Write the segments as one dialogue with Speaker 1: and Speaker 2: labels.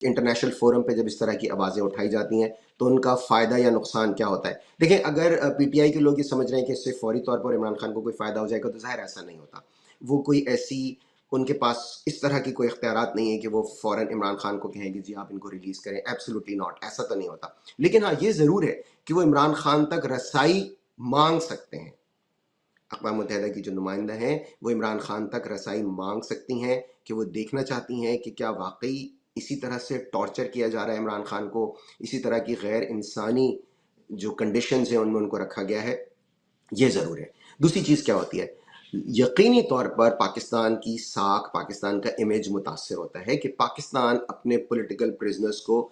Speaker 1: International forum پہ جب اس طرح کی آوازیں اٹھائی جاتی ہیں تو ان کا فائدہ یا نقصان کیا ہوتا ہے؟ دیکھیں، اگر پی ٹی آئی کے لوگ یہ سمجھ رہے ہیں کہ اس سے فوری طور پر عمران خان کو کوئی فائدہ ہو جائے گا، تو ظاہر ایسا نہیں ہوتا. وہ کوئی ایسی، ان کے پاس اس طرح کی کوئی اختیارات نہیں ہے کہ وہ فوراً عمران خان کو کہیں کہ جی آپ ان کو ریلیز کریں. ایبسولوٹلی ناٹ، ایسا تو نہیں ہوتا. لیکن ہاں یہ ضرور ہے کہ وہ عمران خان تک رسائی مانگ سکتے ہیں. اقوام متحدہ کی جو نمائندہ ہیں وہ عمران خان تک رسائی مانگ سکتی ہیں کہ وہ دیکھنا چاہتی ہیں کہ کیا واقعی اسی طرح سے ٹارچر کیا جا رہا ہے عمران خان کو، اسی طرح کی غیر انسانی جو کنڈیشنز ہیں ان میں ان کو رکھا گیا ہے. یہ ضرور ہے. دوسری چیز کیا ہوتی ہے؟ یقینی طور پر پاکستان کی ساکھ، پاکستان کا امیج متاثر ہوتا ہے کہ پاکستان اپنے پولیٹیکل پریزنرز کو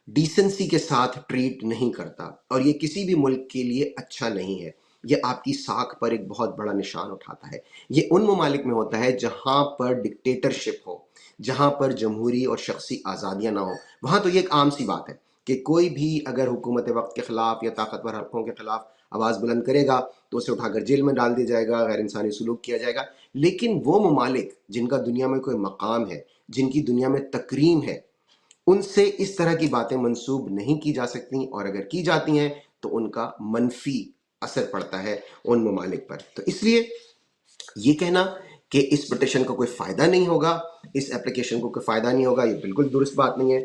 Speaker 1: ڈیسنسی کے ساتھ ٹریٹ نہیں کرتا، اور یہ کسی بھی ملک کے لیے اچھا نہیں ہے. یہ آپ کی ساکھ پر ایک بہت بڑا نشان اٹھاتا ہے. یہ ان ممالک میں ہوتا ہے جہاں پر ڈکٹیٹرشپ ہو، جہاں پر جمہوری اور شخصی آزادیاں نہ ہوں. وہاں تو یہ ایک عام سی بات ہے کہ کوئی بھی اگر حکومت وقت کے خلاف یا طاقتور حلقوں کے خلاف آواز بلند کرے گا تو اسے اٹھا کر جیل میں ڈال دیا جائے گا، غیر انسانی سلوک کیا جائے گا. لیکن وہ ممالک جن کا دنیا میں کوئی مقام ہے، جن کی دنیا میں تکریم ہے، ان سے اس طرح کی باتیں منسوب نہیں کی جا سکتی، اور اگر کی جاتی ہیں تو ان کا منفی اثر پڑتا ہے ان ممالک پر. تو اس لیے یہ کہنا کہ اس پٹیشن کو کوئی فائدہ نہیں ہوگا، اس اپلیکیشن کو کوئی فائدہ نہیں ہوگا، یہ بالکل درست بات نہیں ہے.